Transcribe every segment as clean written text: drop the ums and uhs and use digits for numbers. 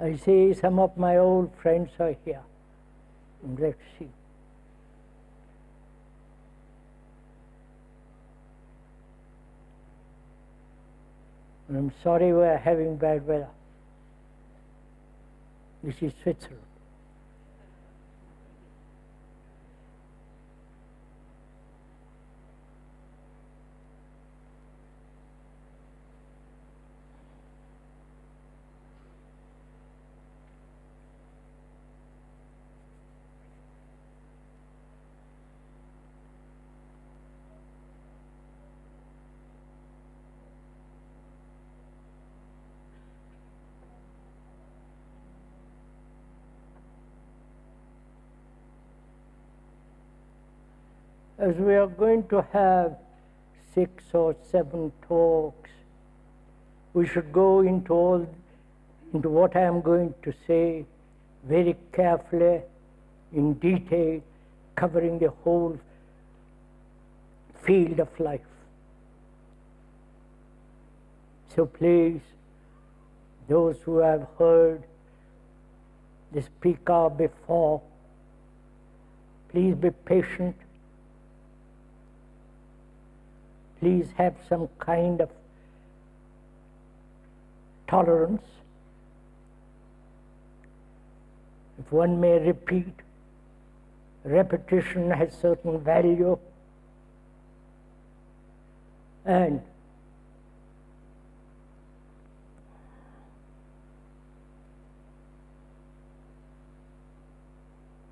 I see some of my old friends are here. Let's see. And I'm sorry we're having bad weather. This is Switzerland. As we are going to have 6 or 7 talks, we should go into what I am going to say very carefully, in detail, covering the whole field of life. So please, those who have heard the speaker before, please be patient. Please have some kind of tolerance. If one may repeat, repetition has certain value, and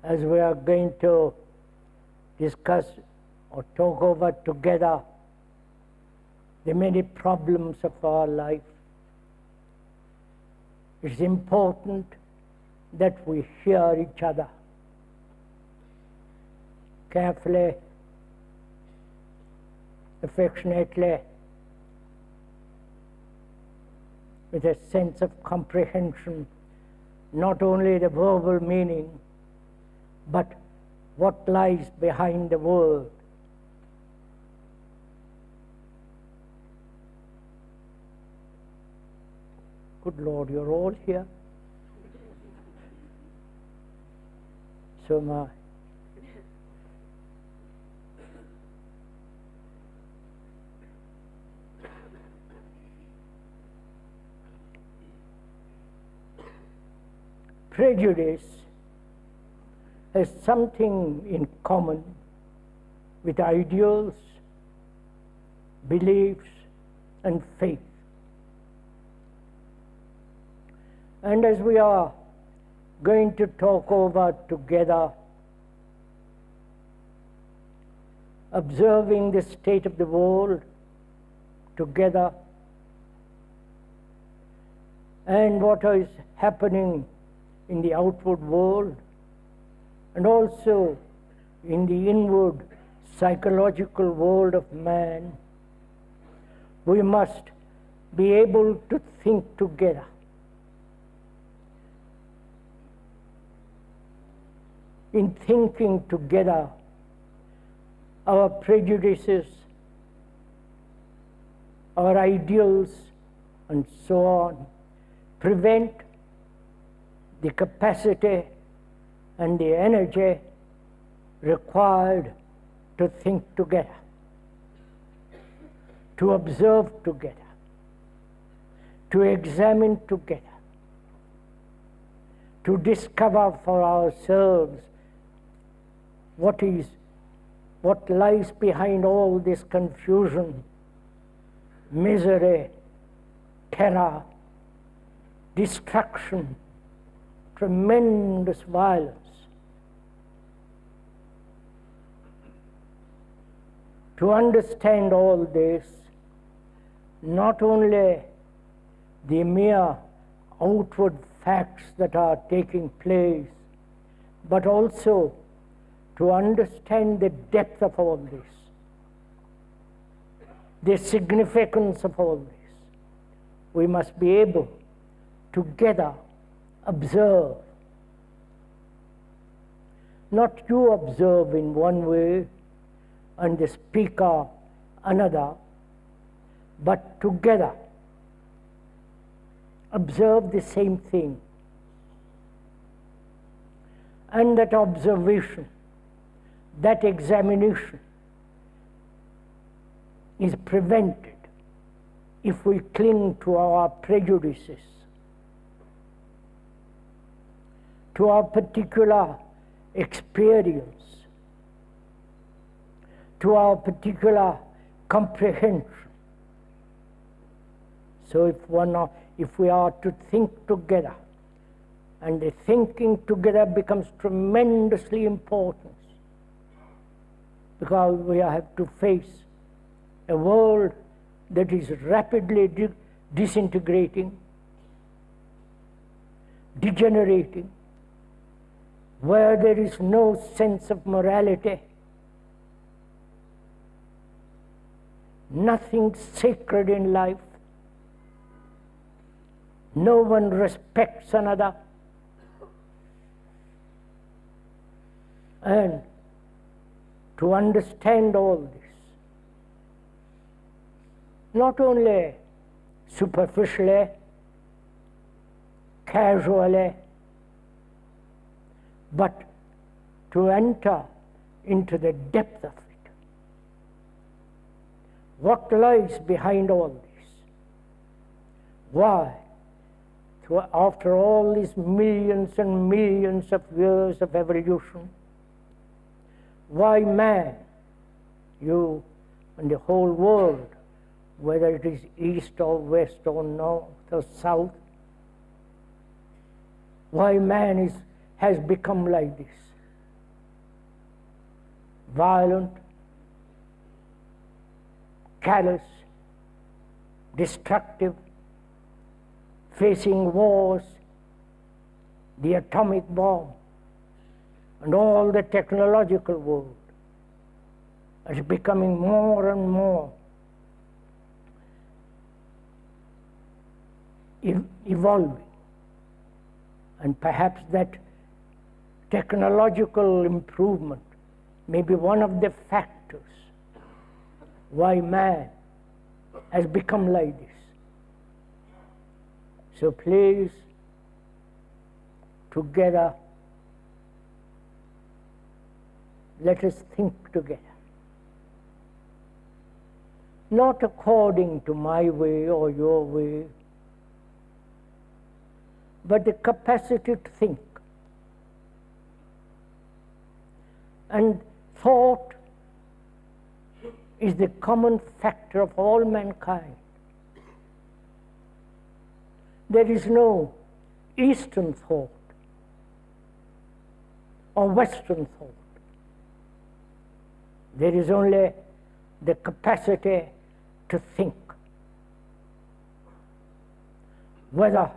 as we are going to discuss or talk over together the many problems of our life, it's important that we hear each other carefully, affectionately, with a sense of comprehension, not only the verbal meaning, but what lies behind the word. Good Lord, you're all here. So am I. Prejudice has something in common with ideals, beliefs, and faith. And as we are going to talk over together, observing the state of the world together, and what is happening in the outward world, and also in the inward psychological world of man, we must be able to think together. In thinking together, our prejudices, our ideals, and so on, prevent the capacity and the energy required to think together, to observe together, to examine together, to discover for ourselves what lies behind all this confusion, misery, terror, destruction, tremendous violence. To understand all this, not only the mere outward facts that are taking place, but also to understand the depth of all this, the significance of all this, we must be able together observe. Not you observe in one way and the speaker another, but together observe the same thing And that observation, that examination is prevented if we cling to our prejudices, to our particular experience, to our particular comprehension. So if we are to think together, and the thinking together becomes tremendously important, because we have to face a world that is rapidly disintegrating, degenerating, where there is no sense of morality, nothing sacred in life, no one respects another, and to understand all this, not only superficially, casually, but to enter into the depth of it. What lies behind all this? Why, after all these millions and millions of years of evolution, why man, you and the whole world, whether it is east or west or north or south, why man has become like this? Violent, callous, destructive, facing wars, the atomic bomb, and all the technological world is becoming more and more evolving. And perhaps that technological improvement may be one of the factors why man has become like this. So please, together, let us think together. Not according to my way or your way, but the capacity to think. And thought is the common factor of all mankind. There is no Eastern thought or Western thought. There is only the capacity to think. Whether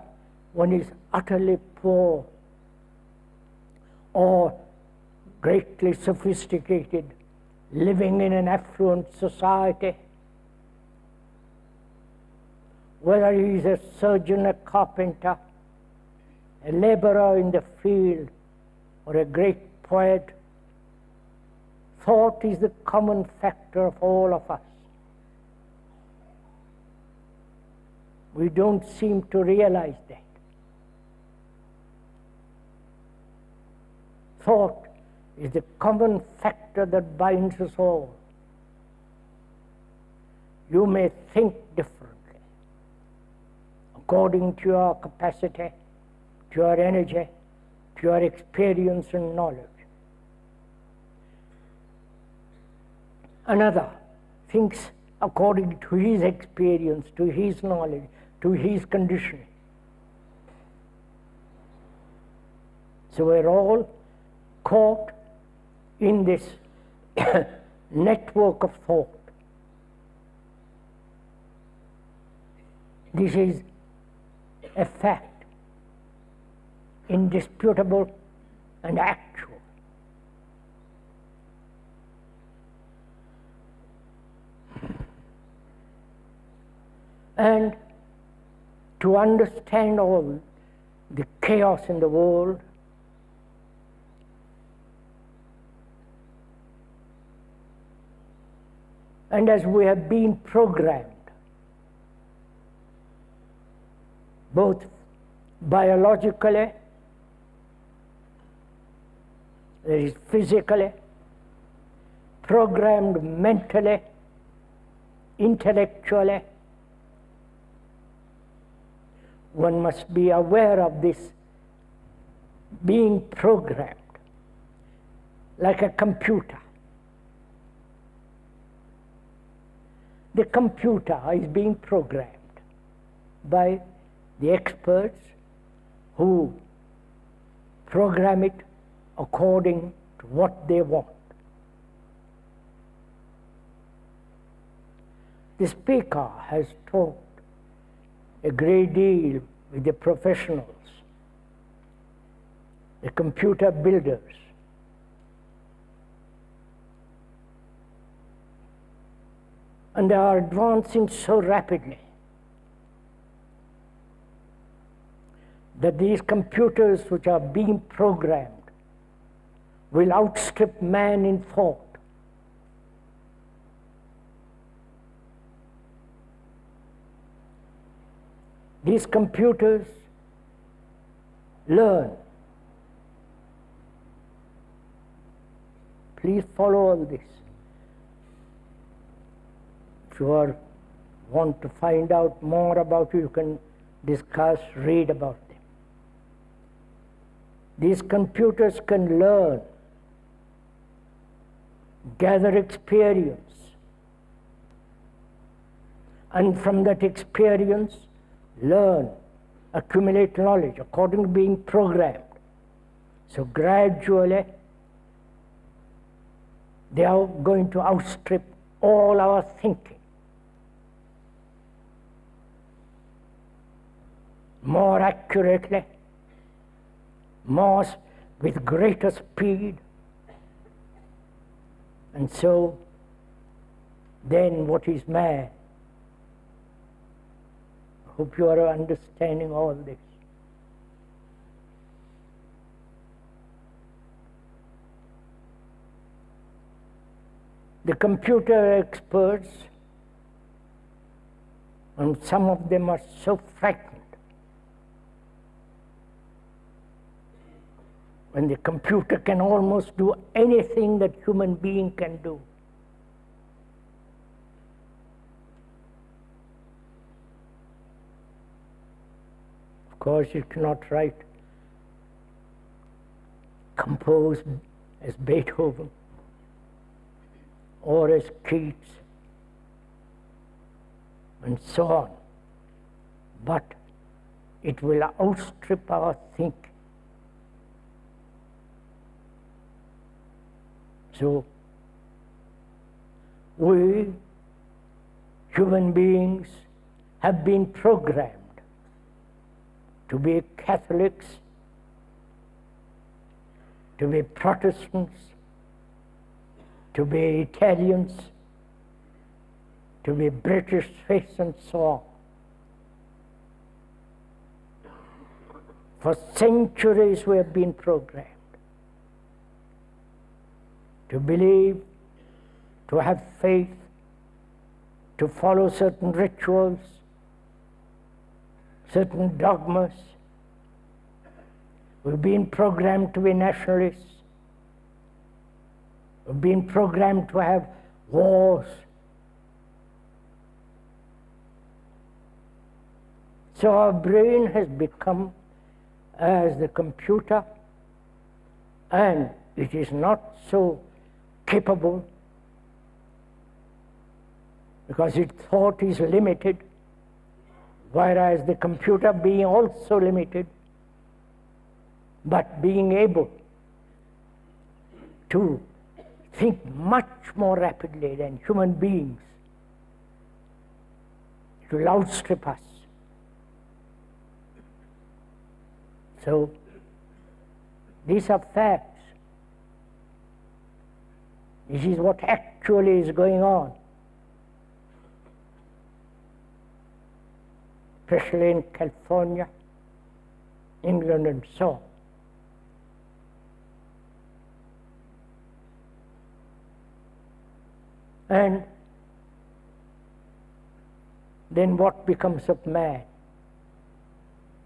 one is utterly poor or greatly sophisticated, living in an affluent society, whether he is a surgeon, a carpenter, a laborer in the field, or a great poet, thought is the common factor of all of us. We don't seem to realize that. Thought is the common factor that binds us all. You may think differently according to your capacity, to your energy, to your experience and knowledge. Another thinks according to his experience, to his knowledge, to his conditioning. So we're all caught in this network of thought. This is a fact, indisputable and actual. And to understand all the chaos in the world, and as we have been programmed, both biologically There is physically, programmed mentally, intellectually. One must be aware of this being programmed, like a computer. The computer is being programmed by the experts who program it according to what they want. The speaker has talked a great deal with the professionals, the computer builders. And they are advancing so rapidly that these computers which are being programmed will outstrip man in thought. These computers learn. Please follow all this. If you want to find out more about it, you can discuss, read about them. These computers can learn, gather experience, and from that experience, learn, accumulate knowledge according to being programmed. So gradually, they are going to outstrip all our thinking. More accurately, more with greater speed. And so, then what is man? I hope you are understanding all this. The computer experts, and some of them are so frightened when the computer can almost do anything that human being can do. Of course, it cannot write, compose as Beethoven or as Keats and so on, but it will outstrip our thinking. So, we, human beings, have been programmed to be Catholics, to be Protestants, to be Italians, to be British, Swiss, and so on. For centuries we have been programmed to believe, to have faith, to follow certain rituals, certain dogmas. We've been programmed to be nationalists. We've been programmed to have wars. So our brain has become as the computer, and it is not so capable because its thought is limited, whereas the computer being also limited, but being able to think much more rapidly than human beings, it will outstrip us. So, these are facts. This is what actually is going on, especially in California, England, and so on. And then what becomes of man?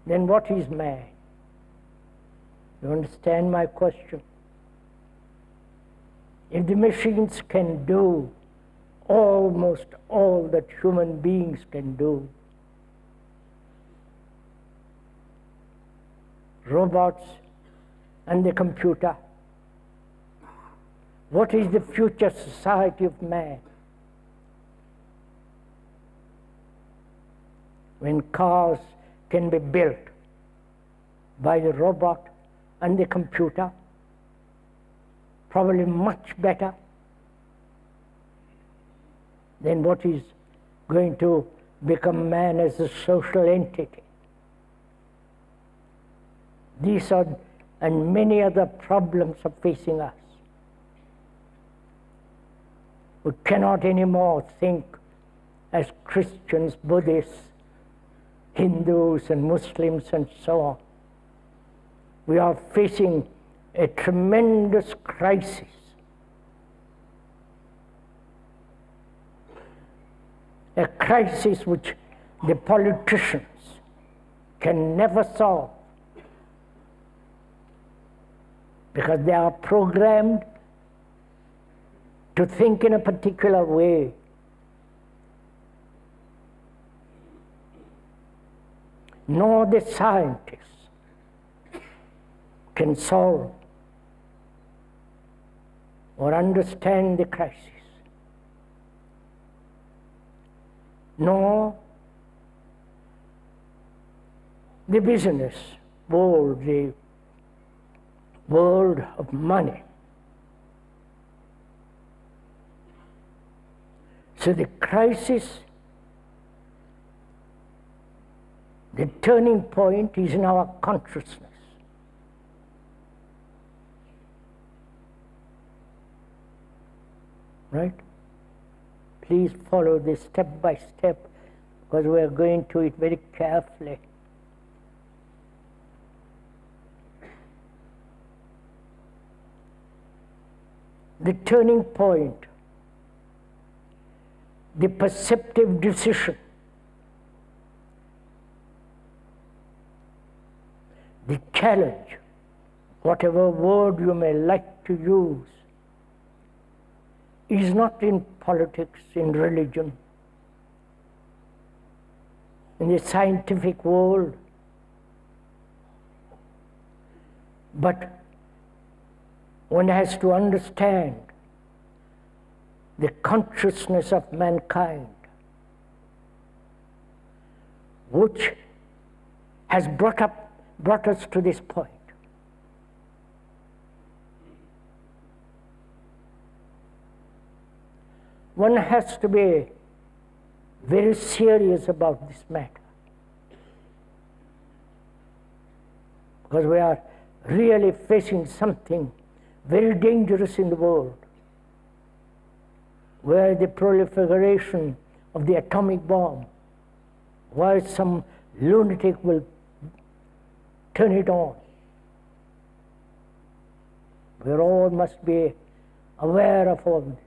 Then what is man? You understand my question? If the machines can do almost all that human beings can do, robots and the computer, what is the future society of man? When cars can be built by the robot and the computer, probably much better than what is going to become man as a social entity. These are, and many other problems are facing us. We cannot anymore think as Christians, Buddhists, Hindus and Muslims and so on. We are facing a tremendous crisis. A crisis which the politicians can never solve, because they are programmed to think in a particular way. Nor the scientists can solve or understand the crisis, nor the business world, the world of money. So the crisis, the turning point is in our consciousness. Right? Please follow this step by step, because we are going to it very carefully. The turning point, the perceptive decision, the challenge, whatever word you may like to use, is not in politics, in religion, in the scientific world, but one has to understand the consciousness of mankind, which has brought us to this point. One has to be very serious about this matter, because we are really facing something very dangerous in the world, where the proliferation of the atomic bomb, where some lunatic will turn it on. We all must be aware of all this.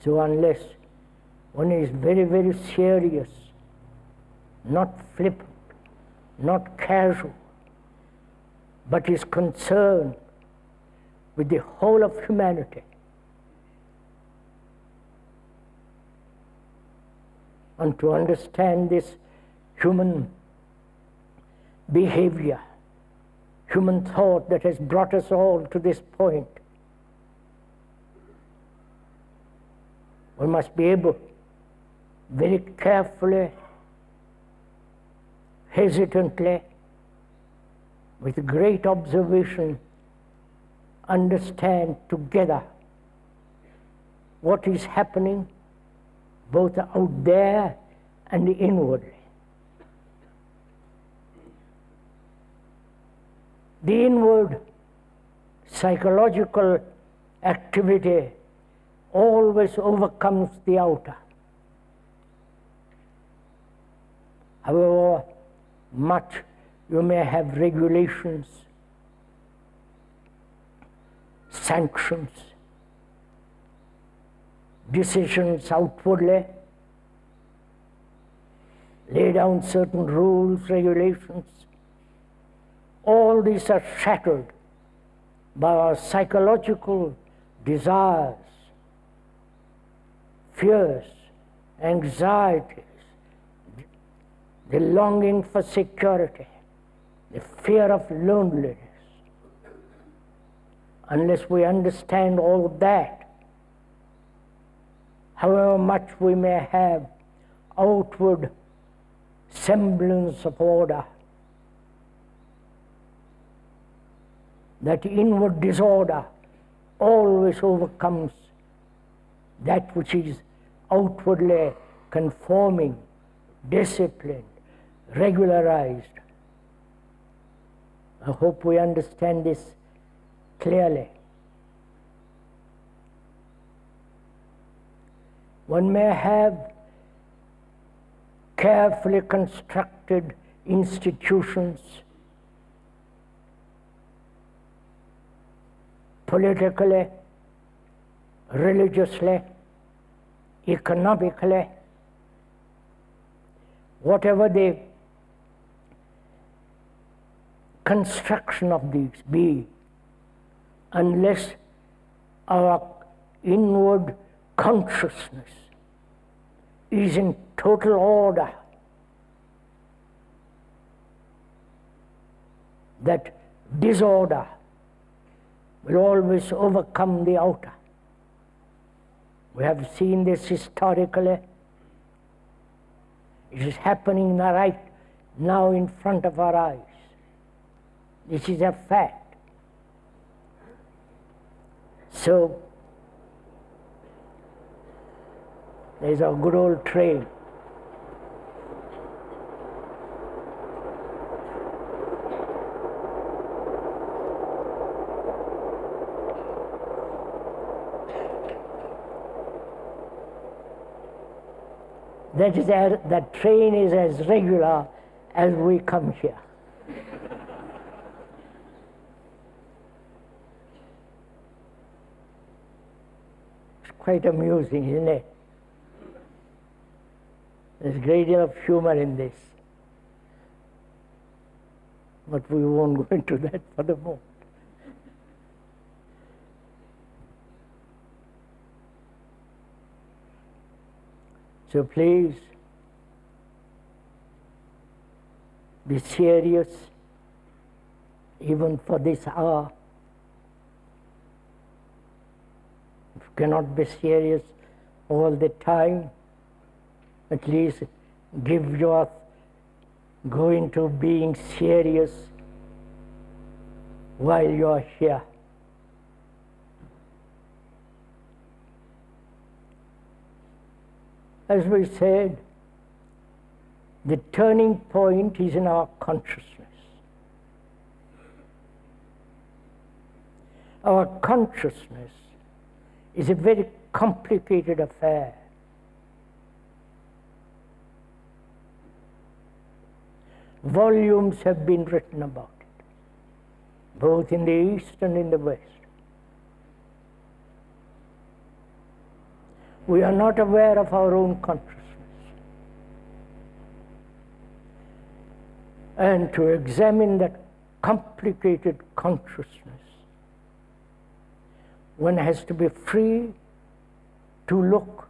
So unless one is very, very serious, not flippant, not casual, but is concerned with the whole of humanity, and to understand this human behavior, human thought that has brought us all to this point, we must be able very carefully, hesitantly, with great observation, understand together what is happening both out there and inwardly. The inward psychological activity always overcomes the outer. However much you may have regulations, sanctions, decisions outwardly, lay down certain rules, regulations, All these are shattered by our psychological desires, fears, anxieties, the longing for security, the fear of loneliness. Unless we understand all of that, however much we may have outward semblance of order, that inward disorder always overcomes that which is outwardly conforming, disciplined, regularized. I hope we understand this clearly. One may have carefully constructed institutions, politically, religiously, economically, whatever the construction of these be, unless our inward consciousness is in total order, that disorder will always overcome the outer. We have seen this historically. It is happening right now in front of our eyes. This is a fact. So, there's a good old train. That train is as regular as we come here. It's quite amusing, isn't it? There's a great deal of humor in this. But we won't go into that for the moment. So please, be serious even for this hour. If you cannot be serious all the time, at least give your go into being serious while you are here. As we said, the turning point is in our consciousness. Our consciousness is a very complicated affair. Volumes have been written about it, both in the East and in the West. We are not aware of our own consciousness. And to examine that complicated consciousness, one has to be free to look,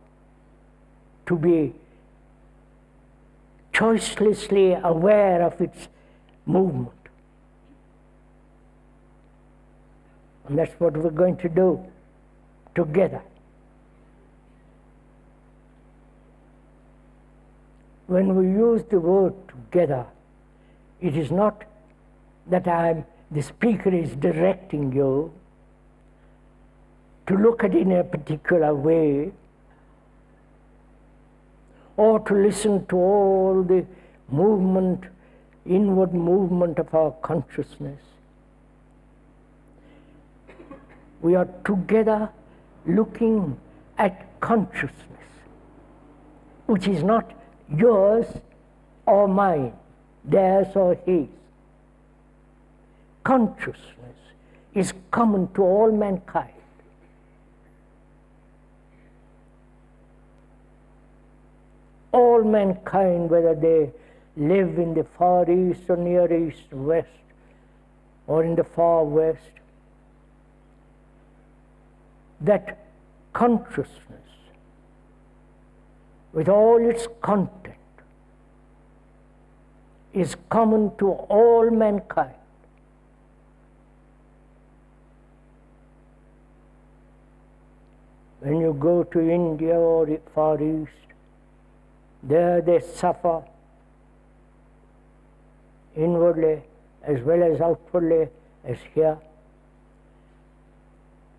to be choicelessly aware of its movement. And that's what we're going to do together. When we use the word together, it is not that the speaker is directing you to look at it in a particular way, or to listen to all the movement, inward movement of our consciousness. We are together looking at consciousness, which is not yours or mine, theirs or his. Consciousness is common to all mankind. All mankind, whether they live in the Far East or Near East, West, or in the far west, that consciousness, with all its content, is common to all mankind. When you go to India or the Far East, there they suffer inwardly as well as outwardly as here.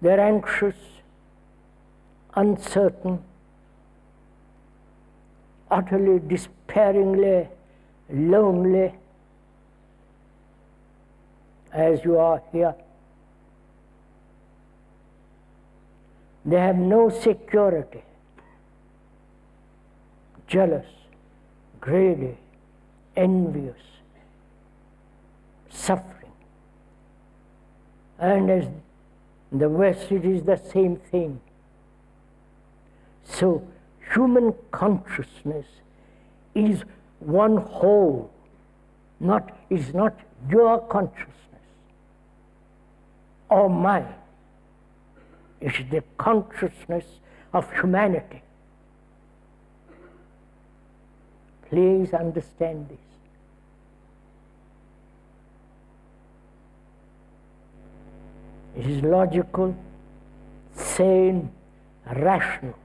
They're anxious, uncertain, utterly despairingly lonely, as you are here. They have no security, jealous, greedy, envious, suffering. And as in the West, it is the same thing. So human consciousness is one whole, is not your consciousness or mine. It is the consciousness of humanity. Please understand this. It is logical, sane, rational.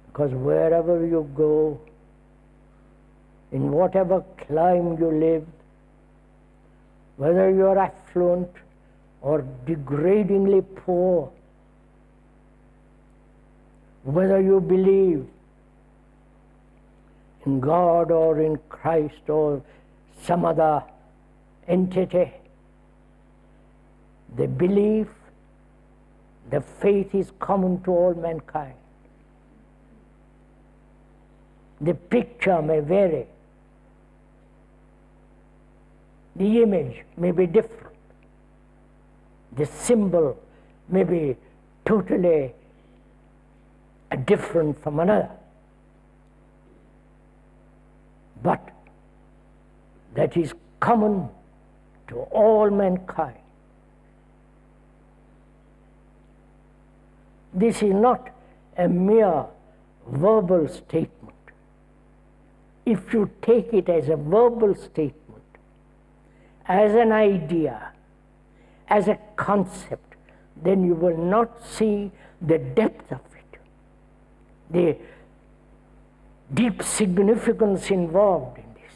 Because wherever you go, in whatever clime you live, whether you are affluent or degradingly poor, whether you believe in God or in Christ or some other entity, the belief, the faith is common to all mankind. The picture may vary. The image may be different. The symbol may be totally different from another. But that is common to all mankind. This is not a mere verbal statement. If you take it as a verbal statement, as an idea, as a concept, then you will not see the depth of it, the deep significance involved in this.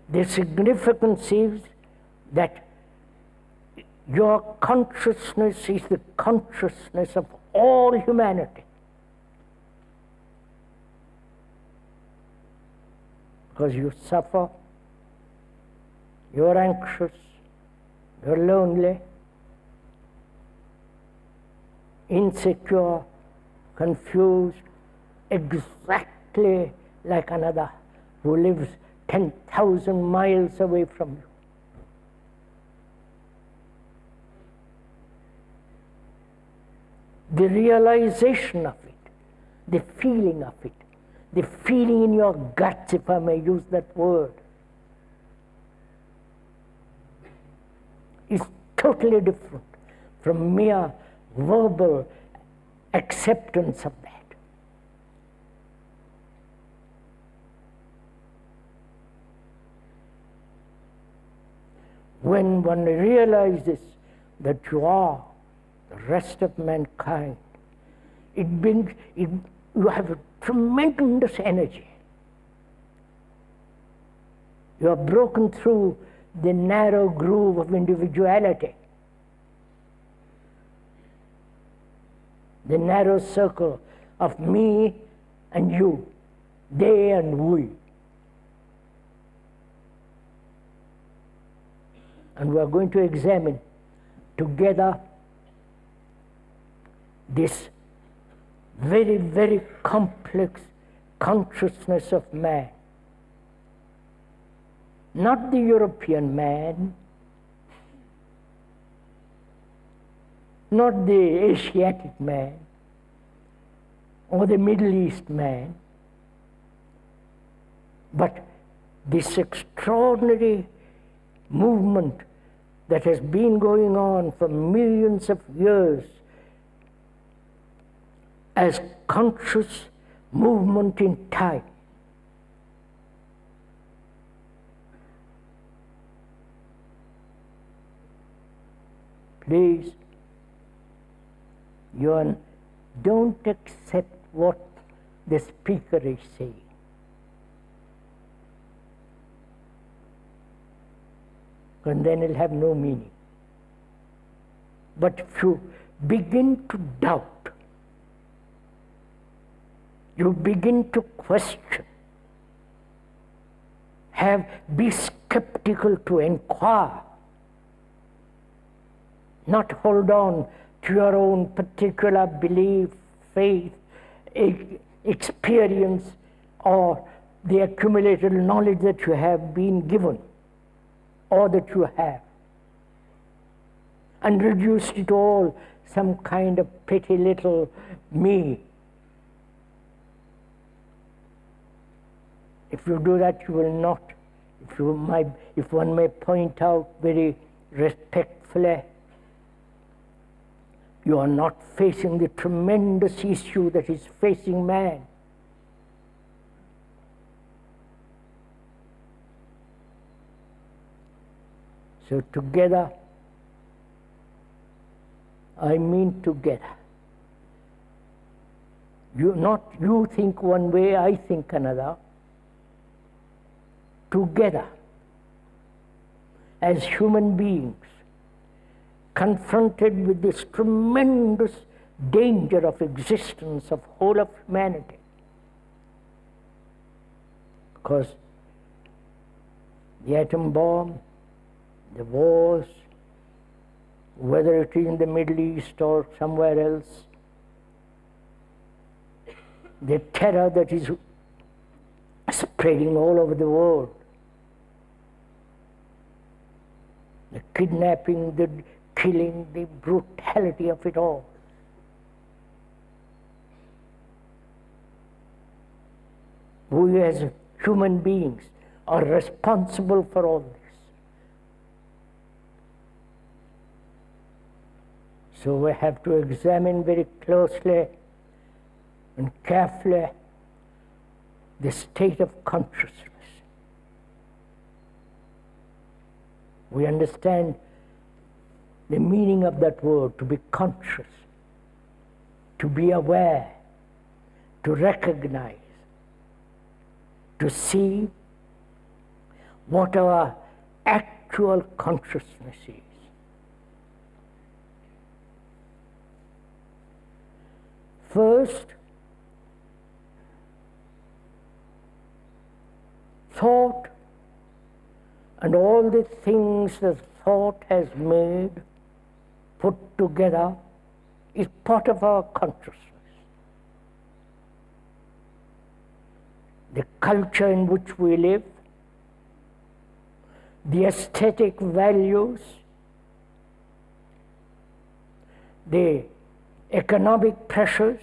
The significance is that your consciousness is the consciousness of all humanity. Because you suffer, you're anxious, you're lonely, insecure, confused, exactly like another who lives 10,000 miles away from you. The realization of it, the feeling of it, the feeling in your guts, if I may use that word, is totally different from mere verbal acceptance of that. When one realizes that you are the rest of mankind, you have a tremendous energy. You are broken through the narrow groove of individuality, the narrow circle of me and you, they and we. And we are going to examine together this very, very complex consciousness of man. Not the European man, not the Asiatic man, or the Middle East man, But this extraordinary movement that has been going on for millions of years as conscious movement in time, please, don't accept what the speaker is saying. And then it'll have no meaning. But if you begin to doubt, you begin to question, be skeptical, to inquire, not hold on to your own particular belief, faith, experience, or the accumulated knowledge that you have been given, or that you have, and reduce it all some kind of petty little me. If you do that, you will not. If one may point out very respectfully, you are not facing the tremendous issue that is facing man. So together, I mean together. You think one way, I think another. Together, as human beings, confronted with this tremendous danger of existence of whole of humanity. Because the atom bomb, the wars, whether it is in the Middle East or somewhere else, the terror that is spreading all over the world, the kidnapping, the killing, the brutality of it all. We as human beings are responsible for all this. So we have to examine very closely and carefully the state of consciousness. We understand the meaning of that word, to be conscious, to be aware, to recognize, to see what our actual consciousness is. First, thought and all the things that thought has made, put together, is part of our consciousness. The culture in which we live, the aesthetic values, the economic pressures,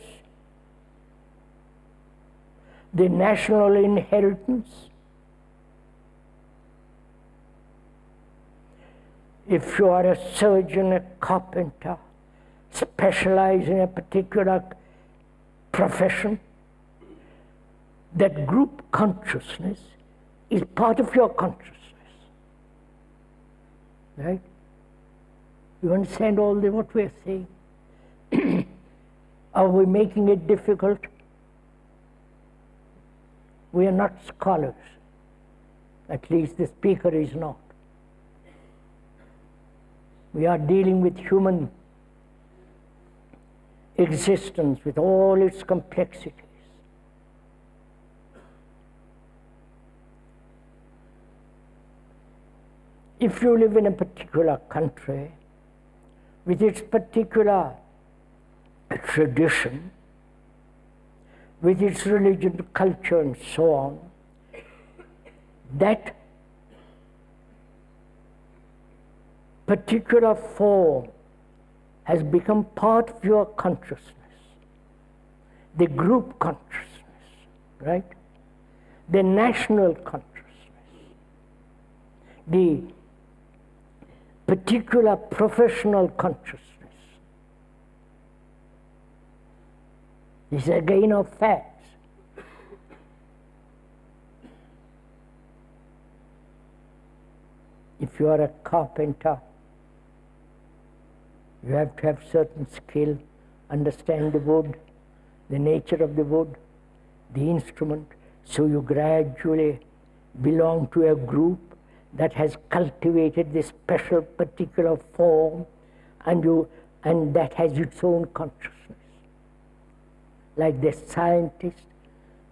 the national inheritance. If you are a surgeon, a carpenter, specialize in a particular profession, that group consciousness is part of your consciousness. Right? You understand all what we are saying? Are we making it difficult? We are not scholars. At least the speaker is not. We are dealing with human existence with all its complexities. If you live in a particular country with its particular tradition, with its religion, culture, and so on, that particular form has become part of your consciousness, the group consciousness, right? the national consciousness, the particular professional consciousness. This is again of facts. If you are a carpenter, you have to have certain skill, understand the wood, the nature of the wood, the instrument, so you gradually belong to a group that has cultivated this special particular form, and that has its own consciousness. Like the scientist,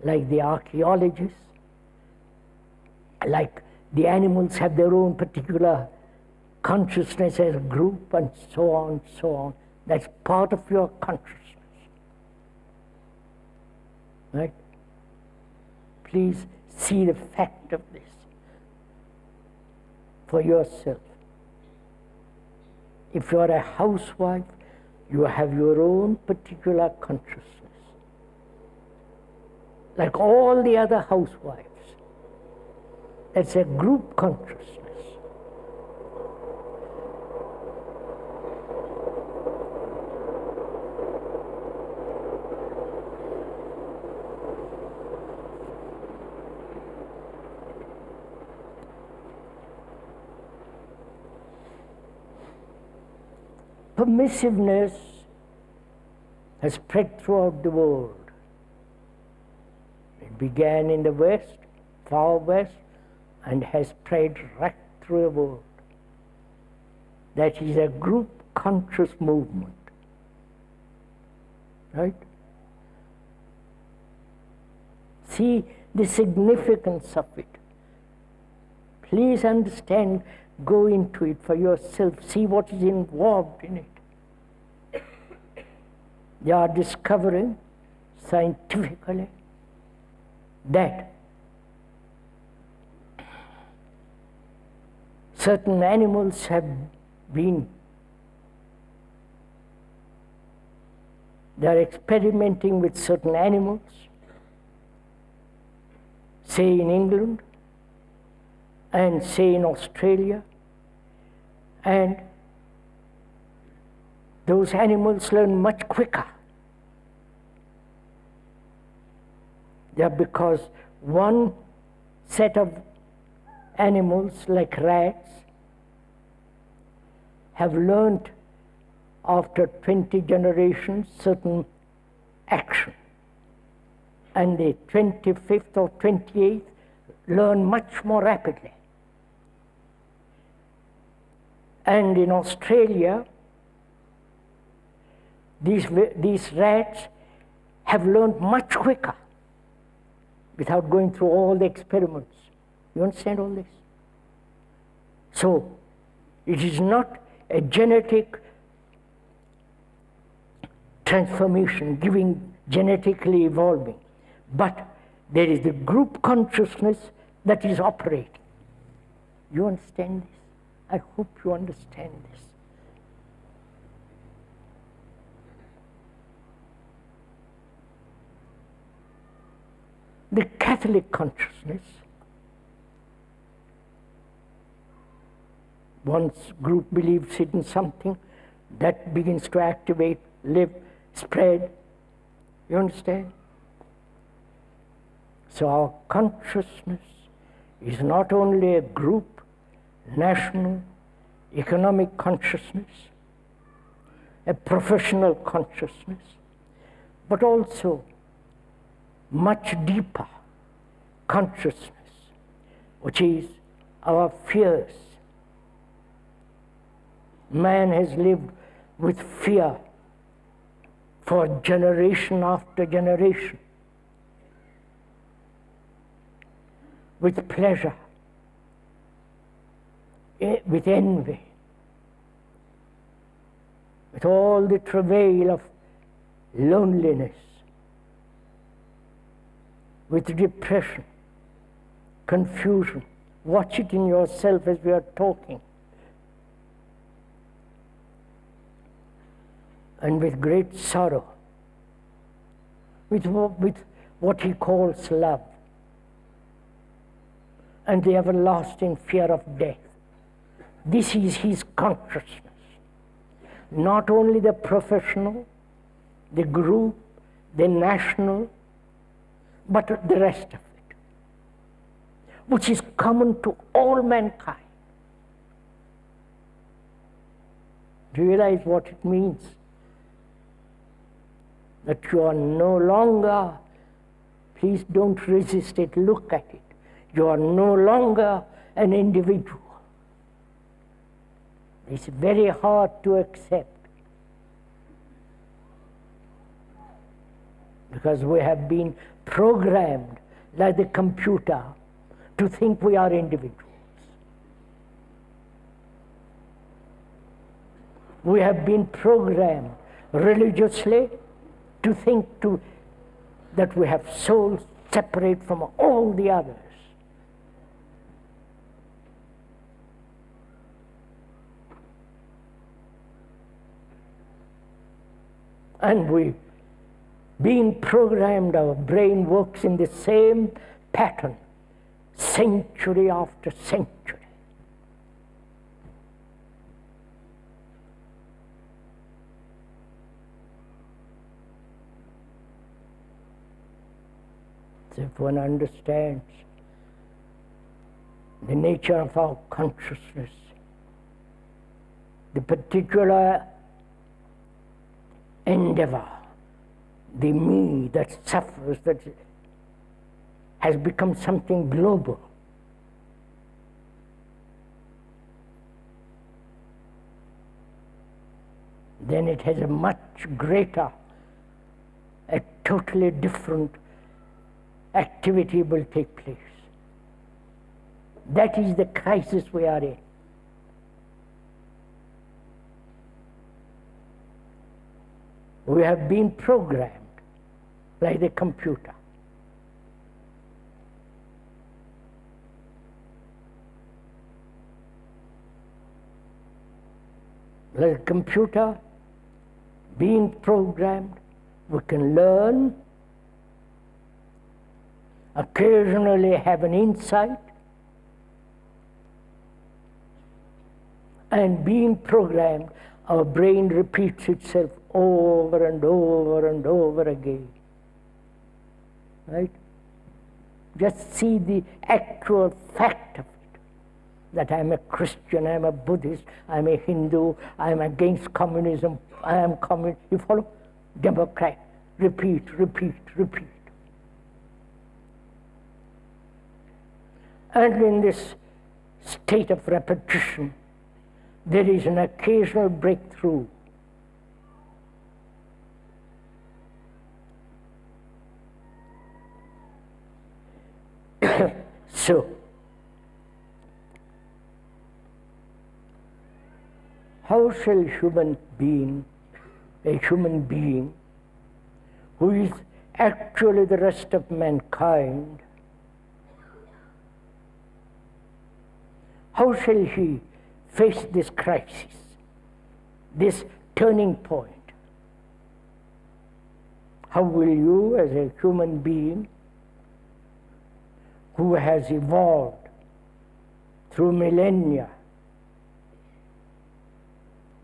like the archaeologist, like the animals have their own particular consciousness as a group, and so on, so on. That's part of your consciousness. Right? Please see the fact of this for yourself. If you are a housewife, you have your own particular consciousness. Like all the other housewives. That's a group consciousness. Permissiveness has spread throughout the world. It began in the West, far West, and has spread right through the world. That is a group conscious movement. Right? See the significance of it. Please understand, go into it for yourself, see what is involved in it. They are discovering scientifically that certain animals have been, they are experimenting with certain animals, say in England and say in Australia, and those animals learn much quicker. Yeah, because one set of animals like rats have learned after 20 generations certain action, and the 25th or 28th learn much more rapidly. And in Australia, these rats have learned much quicker without going through all the experiments. You understand all this? So, it is not a genetic transformation, genetically evolving, but there is the group consciousness that is operating. You understand this? I hope you understand this. The Catholic consciousness, once group believes in something, that begins to activate, live, spread. You understand? So our consciousness is not only a group, national, economic consciousness, a professional consciousness, but also much deeper consciousness, which is our fears. Man has lived with fear for generation after generation, with pleasure, with envy, with all the travail of loneliness, with depression, confusion. Watch it in yourself as we are talking. And with great sorrow, with what he calls love. and the everlasting fear of death. This is his consciousness. Not only the professional, the group, the national, but the rest of it, which is common to all mankind. Do you realize what it means? That you are no longer, please don't resist it, look at it. You are no longer an individual. It's very hard to accept, because we have been programmed like the computer to think we are individuals. We have been programmed religiously to think that we have souls separate from all the others. And we, being programmed, our brain works in the same pattern, century after century. So if one understands the nature of our consciousness, the particular endeavor, the me that suffers, that has become something global. Then it has a much greater, a totally different activity will take place. That is the crisis we are in. We have been programmed like the computer. Like a computer, being programmed, we can learn, occasionally have an insight, and being programmed, our brain repeats itself over and over and over again. Right? Just see the actual fact of it, that I'm a Christian, I'm a Buddhist, I'm a Hindu, I'm against communism, I am communist. You follow? Democrat. Repeat, repeat, repeat. And in this state of repetition, there is an occasional breakthrough. So, how shall a human being who is actually the rest of mankind, how shall he face this crisis, this turning point? How will you, as a human being who has evolved through millennia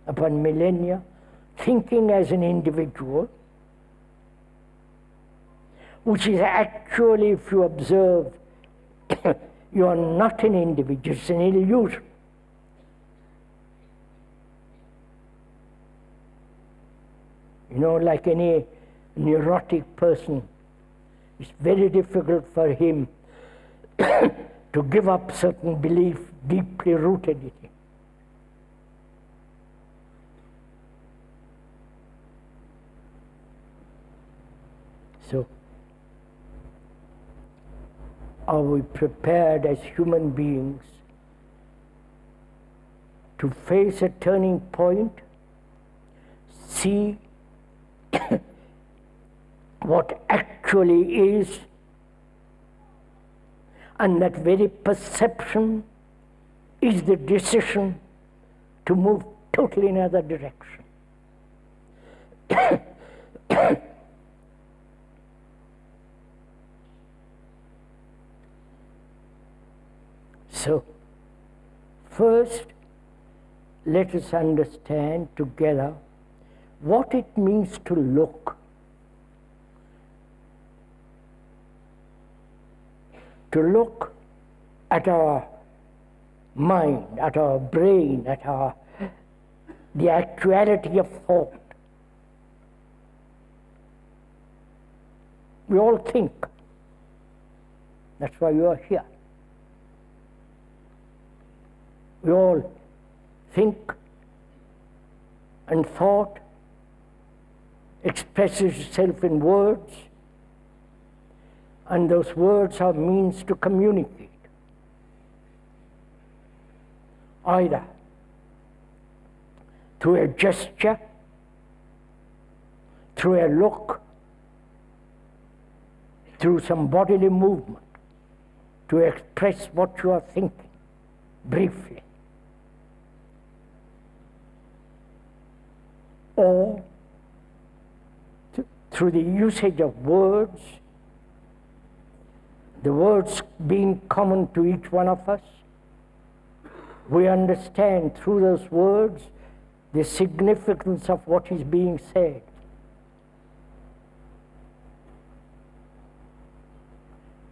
upon millennia, thinking as an individual, which is actually, if you observe, you are not an individual, it's an illusion. You know, like any neurotic person, it's very difficult for him to give up certain belief deeply rooted in him. So, are we prepared as human beings to face a turning point, see what actually is, and that very perception is the decision to move totally in another direction? So, first, let us understand together what it means to look. To look at our mind, at our brain, at the actuality of thought. We all think. That's why you are here. We all think, and thought expresses itself in words, and those words are means to communicate. Either through a gesture, through a look, through some bodily movement, to express what you are thinking, briefly. Or through the usage of words, the words being common to each one of us, we understand through those words the significance of what is being said.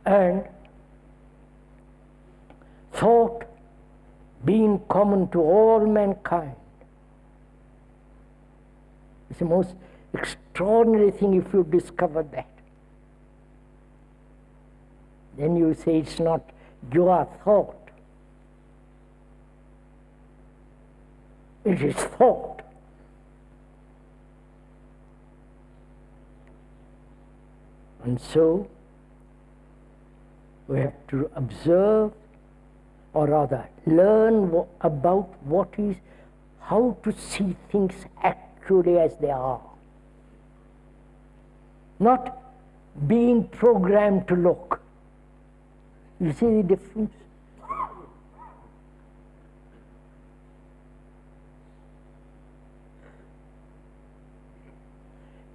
And thought being common to all mankind is the most extraordinary thing if you discover that. Then you say it's not your thought. It is thought. And so, we have to observe, or rather learn about how to see things actually as they are. Not being programmed to look. You see the difference?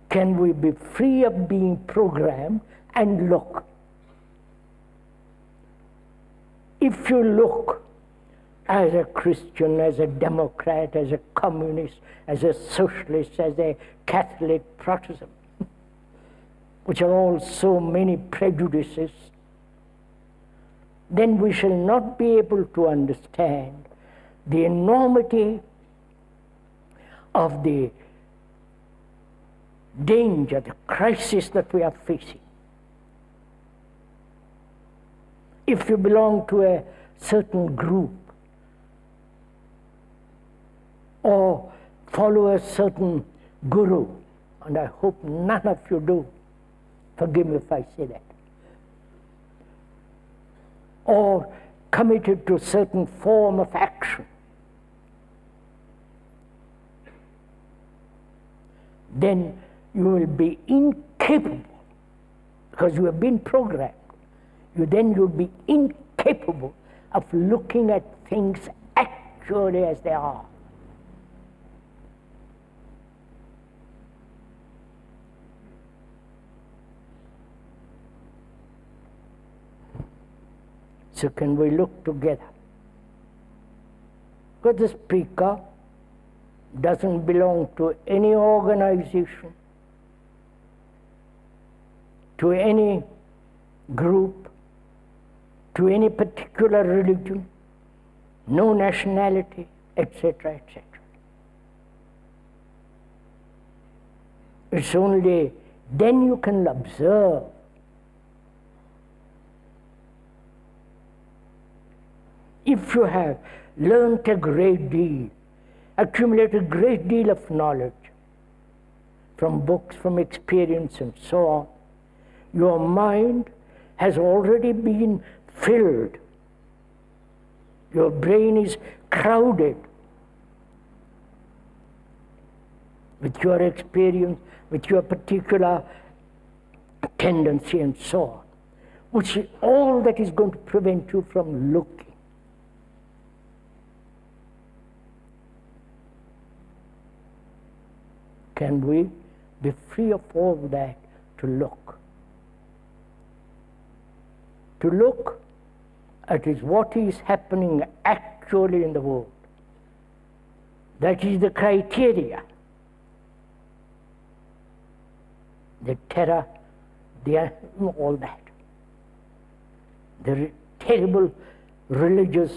Can we be free of being programmed and look? If you look as a Christian, as a Democrat, as a communist, as a socialist, as a Catholic, Protestant, which are all so many prejudices, then we shall not be able to understand the enormity of the danger, the crisis that we are facing. If you belong to a certain group or follow a certain guru, and I hope none of you do, forgive me if I say that, or committed to a certain form of action, then you will be incapable, because you have been programmed, then you'll be incapable of looking at things actually as they are. So can we look together? Because the speaker doesn't belong to any organization, to any group, to any particular religion, no nationality, etc., etc. It's only then you can observe. If you have learnt a great deal, accumulated a great deal of knowledge from books, from experience, and so on, your mind has already been filled. Your brain is crowded with your experience, with your particular tendency, and so on, which is all that is going to prevent you from looking. Can we be free of all that to look? To look It is what is happening actually in the world. That is the criteria. The terror, all that. The terrible religious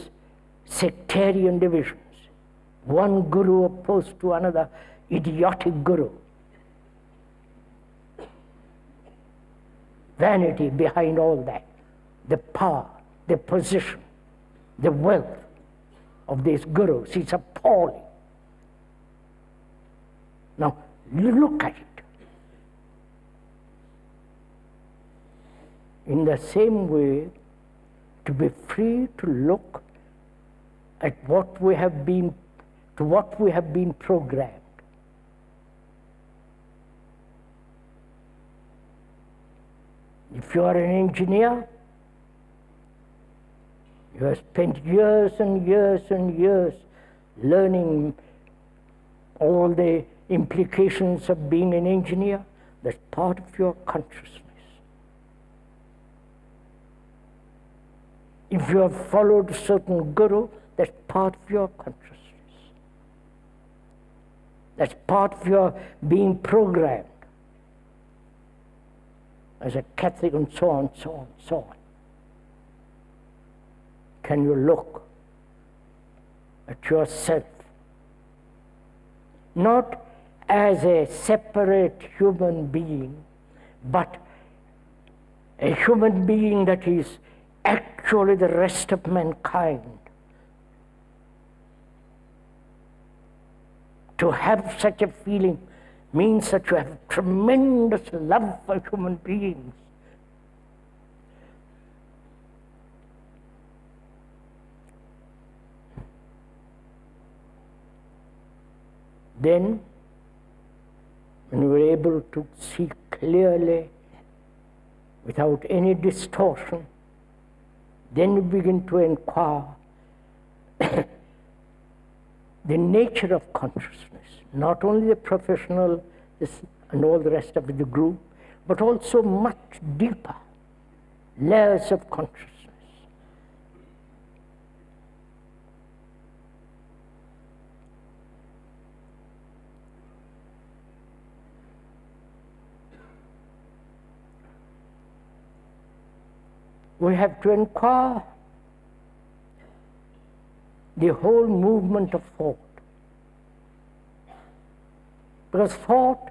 sectarian divisions. One guru opposed to another idiotic guru. Vanity behind all that. The power, the position, the wealth of these gurus is appalling. Now, look at it. In the same way, to be free to look at what we have been, to what we have been programmed. If you are an engineer, you have spent years and years and years learning all the implications of being an engineer. That's part of your consciousness. If you have followed a certain guru, that's part of your consciousness. That's part of your being programmed as a Catholic, and so on, so on, so on. Can you look at yourself not as a separate human being, but a human being that is actually the rest of mankind? To have such a feeling means that you have tremendous love for human beings. Then, when you are able to see clearly, without any distortion, then you begin to inquire the nature of consciousness, not only the professional and all the rest of the group, but also much deeper layers of consciousness. We have to inquire the whole movement of thought. Because thought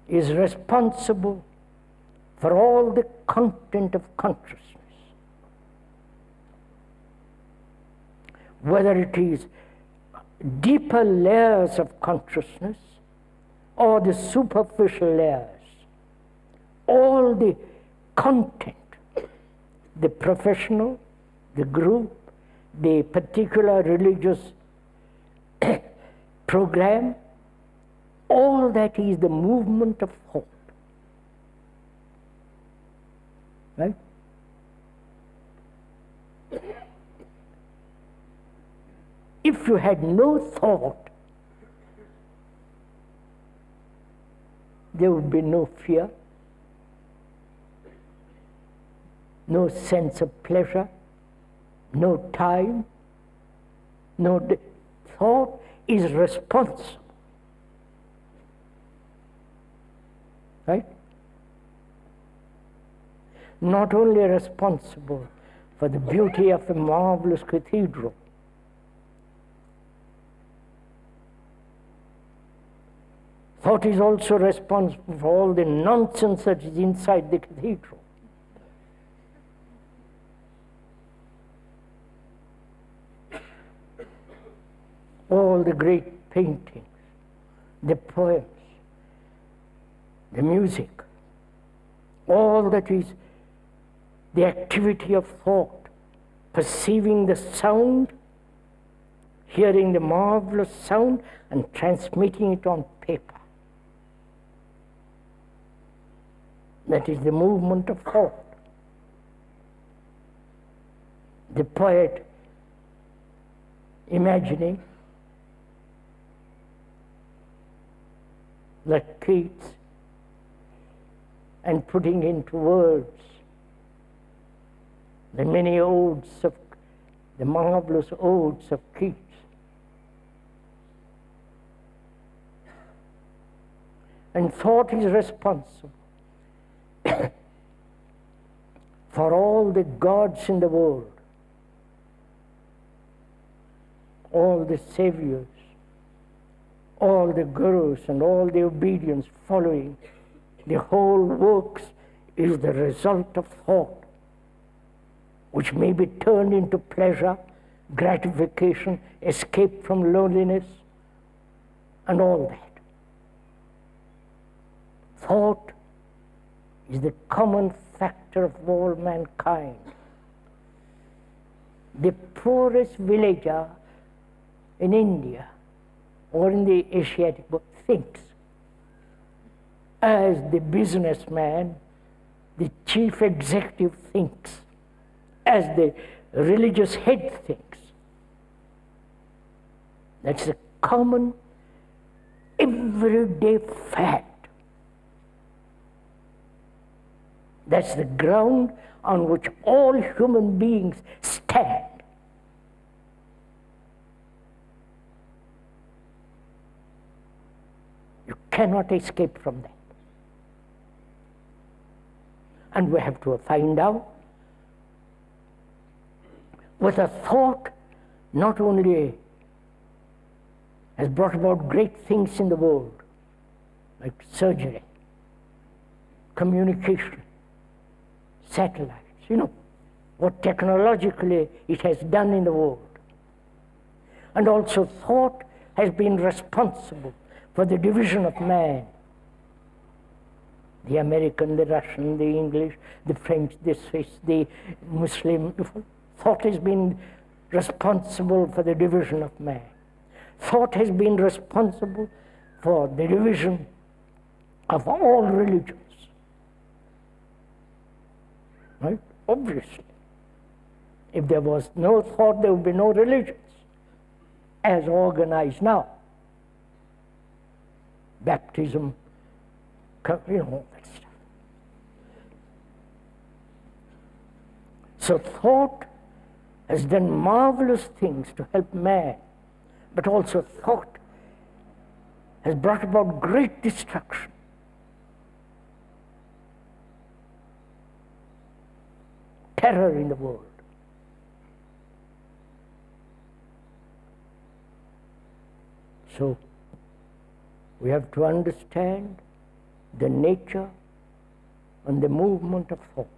is responsible for all the content of consciousness. Whether it is deeper layers of consciousness or the superficial layers, all the content, the professional, the group, the particular religious program, all that is the movement of thought. Right? If you had no thought, there would be no fear, no sense of pleasure, no time, no thought is responsible. Right? Not only responsible for the beauty of a marvelous cathedral, thought is also responsible for all the nonsense that is inside the cathedral. All the great paintings, the poems, the music, all that is the activity of thought, perceiving the sound, hearing the marvelous sound, and transmitting it on paper. That is the movement of thought. The poet imagining, like Keats, and putting into words the many odes of, the marvelous odes of Keats. And thought is responsible for all the gods in the world, all the saviors, all the gurus and all the obedience following. The whole works is the result of thought, which may be turned into pleasure, gratification, escape from loneliness, and all that. Thought is the common factor of all mankind. The poorest villager in India or in the Asiatic world thinks, as the businessman, the chief executive thinks, as the religious head thinks. That's a common, everyday fact. That's the ground on which all human beings stand. You cannot escape from that. And we have to find out whether thought not only has brought about great things in the world, like surgery, communication, satellites, what technologically it has done in the world. And also thought has been responsible for the division of man. The American, the Russian, the English, the French, the Swiss, the Muslim. Thought has been responsible for the division of man. Thought has been responsible for the division of all religions. Right? Obviously. If there was no thought, there would be no religions as organized now. Baptism, all that stuff. So thought has done marvelous things to help man, but also thought has brought about great destruction. Terror in the world. So we have to understand the nature and the movement of thought.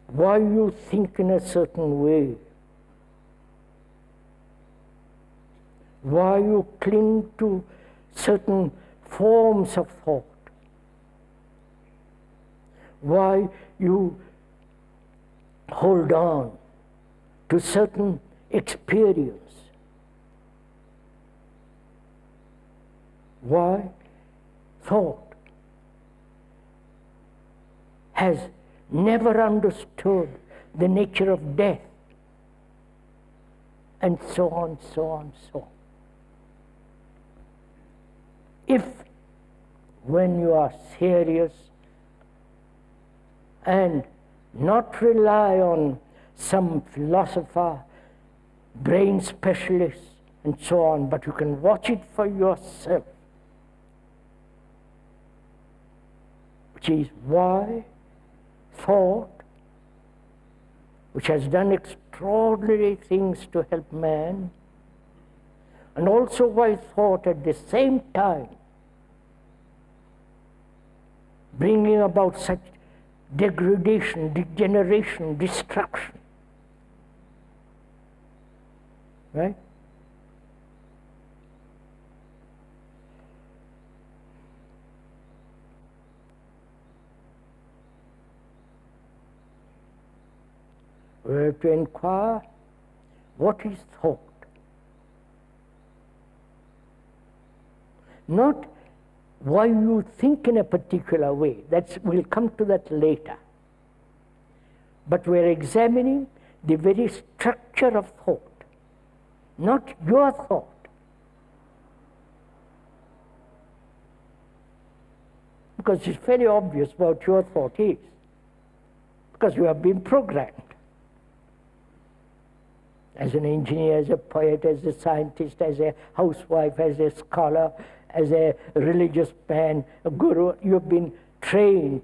Why you think in a certain way, why you cling to certain forms of thought, why you hold on to certain experience. Why? Thought has never understood the nature of death, and so on, so on, so on. If, when you are serious and not rely on some philosopher, brain specialist, and so on, but you can watch it for yourself, which is why thought, which has done extraordinary things to help man, and also why thought at the same time bringing about such degradation, degeneration, destruction. Right? We have to inquire, what is thought? Not why you think in a particular way. We'll come to that later. But we're examining the very structure of thought, not your thought. because it's very obvious what your thought is, because you have been programmed. As an engineer, as a poet, as a scientist, as a housewife, as a scholar, as a religious man, a guru, you've been trained.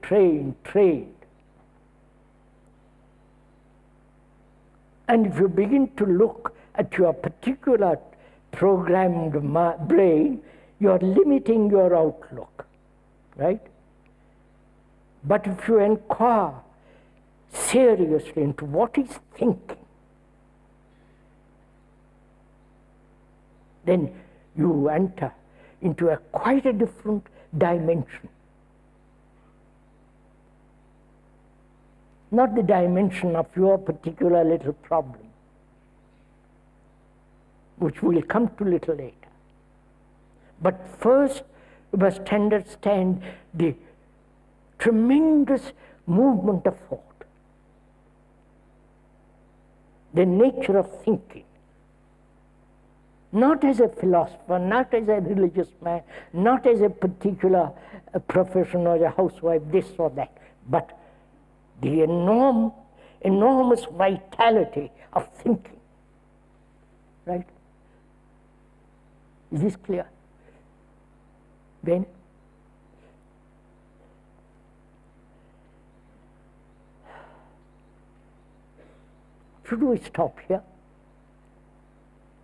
And if you begin to look at your particular programmed brain, you're limiting your outlook, right? But if you inquire seriously into what is thinking, then you enter into quite a different dimension. Not the dimension of your particular little problem, which we'll come to a little later. But first, you must understand the tremendous movement of thought, the nature of thinking. Not as a philosopher, not as a religious man, not as a particular profession or a housewife, this or that, but the enormous vitality of thinking, right? Is this clear? Ben? Should we stop here?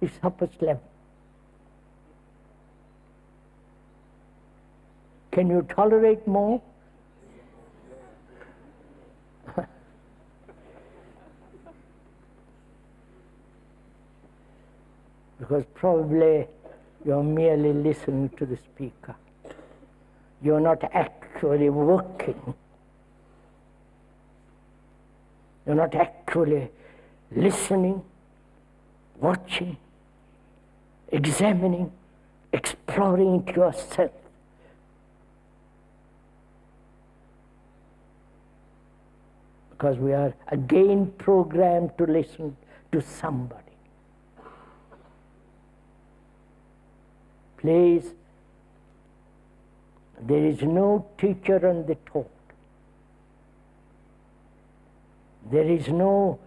It's 11:30. Can you tolerate more? Because probably you're merely listening to the speaker. You're not actually working. You're not actually listening, watching, examining, exploring into yourself. Because we are again programmed to listen to somebody. Please, there is no teacher and the taught. There is no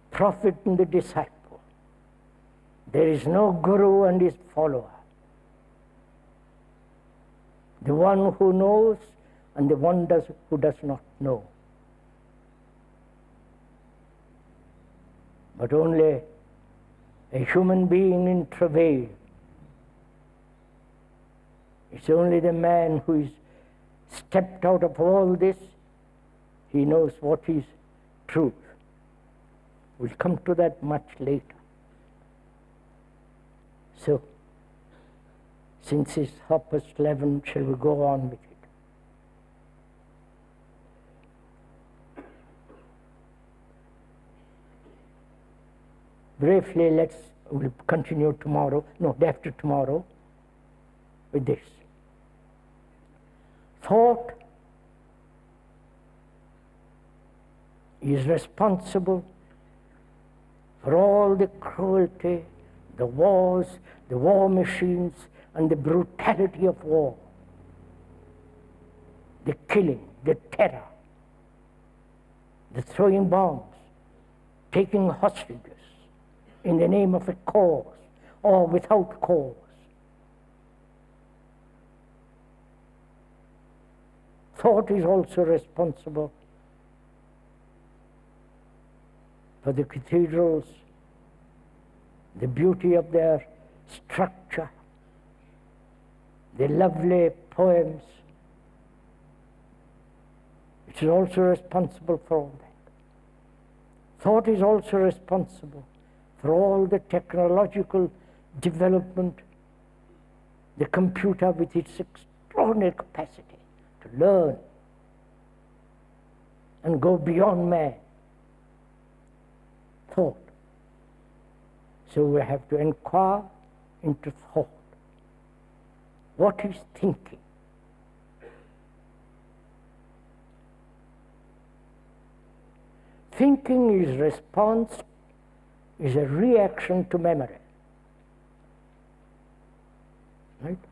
prophet and the disciple. There is no guru and his follower. The one who knows and the one who does not know. But only a human being in travail. It's only the man who is stepped out of all this, he knows what is truth. We'll come to that much later. So, since it's 11:30, shall we go on with it? Briefly, we'll continue tomorrow, no, day after tomorrow, with this. Thought is responsible for all the cruelty, the wars, the war machines, and the brutality of war, the killing, the terror, the throwing bombs, taking hostages in the name of a cause or without cause. Thought is also responsible for the cathedrals, the beauty of their structure, the lovely poems. It is also responsible for all that. Thought is also responsible for all the technological development, the computer with its extraordinary capacity to learn and go beyond man. Thought. So we have to inquire into thought. What is thinking? Thinking is response, is a reaction to memory. Right?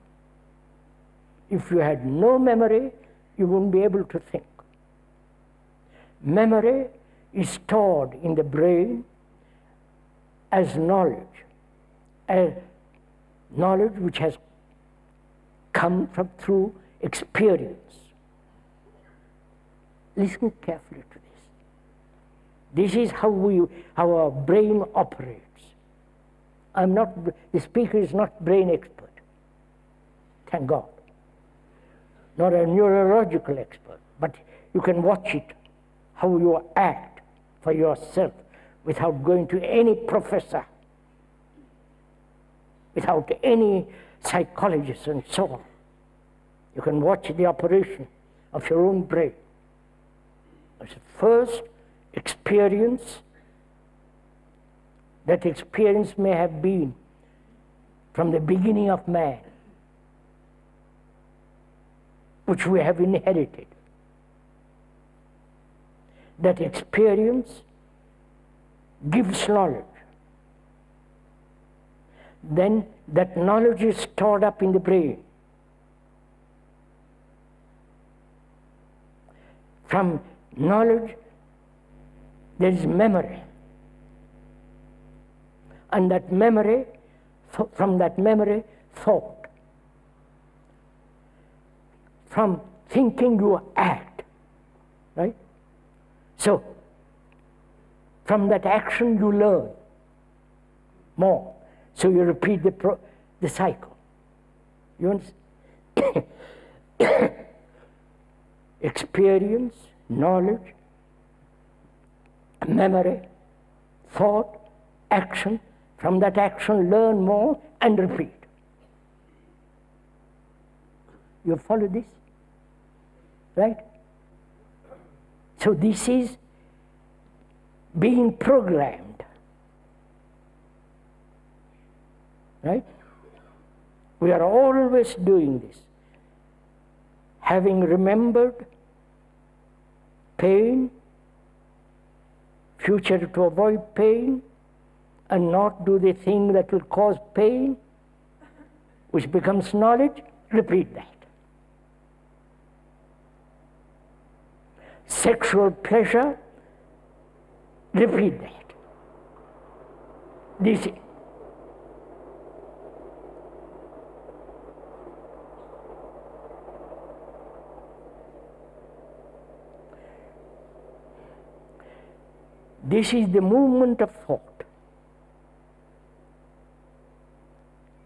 If you had no memory, you wouldn't be able to think. Memory is stored in the brain as knowledge which has come through experience. Listen carefully to this. This is how our brain operates. The speaker is not brain expert, thank God. Not a neurological expert, but you can watch it, how you act for yourself without going to any professor, without any psychologist and so on. You can watch the operation of your own brain. It's the first experience. That experience may have been from the beginning of man, which we have inherited. That experience gives knowledge. Then that knowledge is stored up in the brain. From knowledge, there is memory. And that memory, from that memory, thought. From thinking, you act, right? So, from that action, you learn more. So you repeat the cycle. You understand? Experience, knowledge, memory, thought, action. From that action, learn more and repeat. You follow this? Right? So this is being programmed. Right? We are always doing this. Having remembered pain, future to avoid pain, and not do the thing that will cause pain, which becomes knowledge, repeat that. Sexual pleasure, repeat that. This is the movement of thought.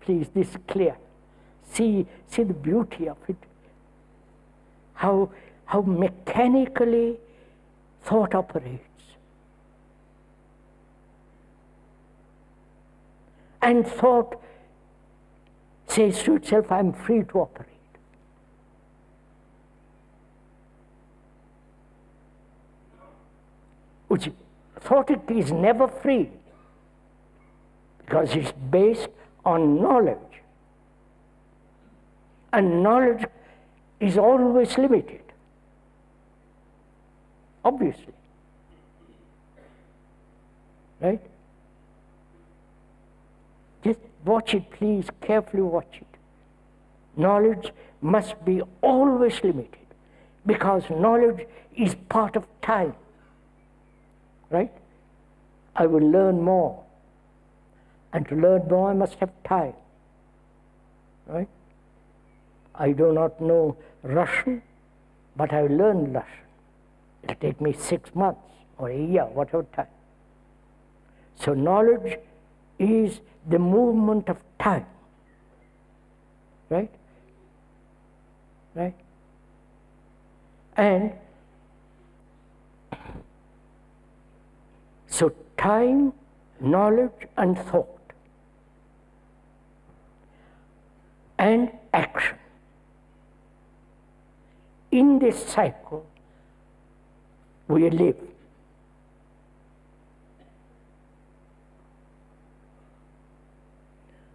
Please, this is clear. See the beauty of it. How mechanically thought operates. And thought says to itself, I'm free to operate. Which thought it is never free, because it's based on knowledge. And knowledge is always limited, obviously. Right? Just watch it, please, carefully watch it. Knowledge must be always limited, because knowledge is part of time. Right? I will learn more. And to learn more, I must have time. Right? I do not know Russian, but I will learn Russian. It will take me 6 months or a year, whatever time. So knowledge is the movement of time. Right? Right? And so time, knowledge, and thought, and action. In this cycle, we live.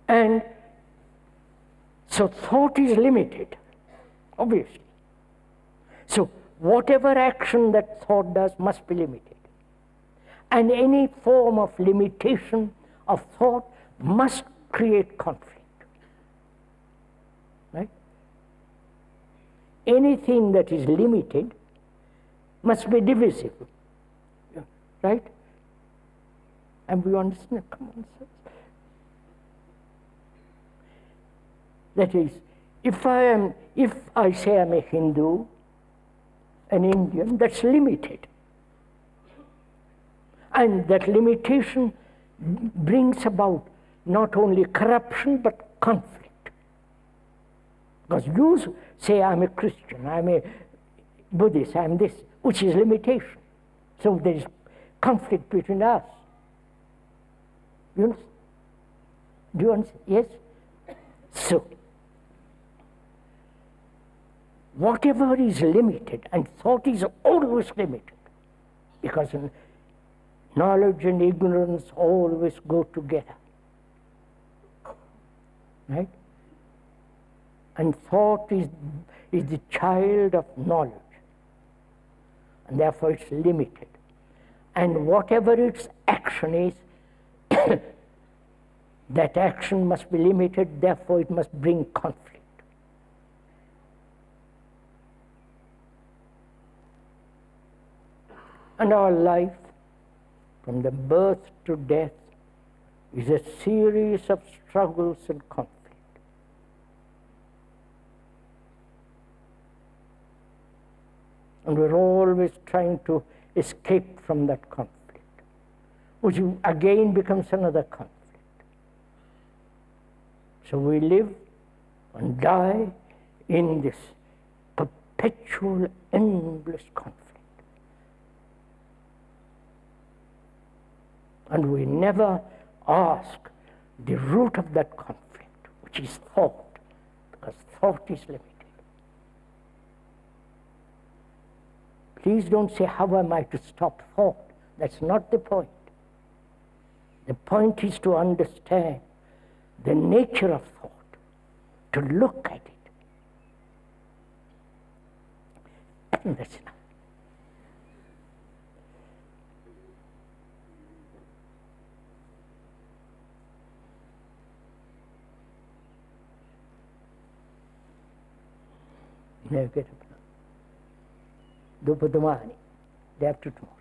And so thought is limited, obviously. So whatever action that thought does must be limited. And any form of limitation of thought must create conflict. Right? anything that is limited must be divisible. Right? And we understand common sense. That is, if I say I'm a Hindu, an Indian, that's limited. And that limitation brings about not only corruption but conflict. Because you say I'm a Christian, I'm a Buddhist, I'm this, which is limitation. So there is conflict between us. You understand? Do you understand? Yes? So, whatever is limited, and thought is always limited, because knowledge and ignorance always go together. Right? And thought is the child of knowledge, and therefore it's limited. And whatever its action is, that action must be limited, therefore it must bring conflict. And our life, from the birth to death, is a series of struggles and conflict. And we're always trying to escape from that conflict, which again becomes another conflict. So we live and die in this perpetual, endless conflict. And we never ask the root of that conflict, which is thought, because thought is limited. Please don't say, how am I to stop thought? That's not the point. The point is to understand the nature of thought, to look at it. And that's enough. Dopodomani, day after tomorrow.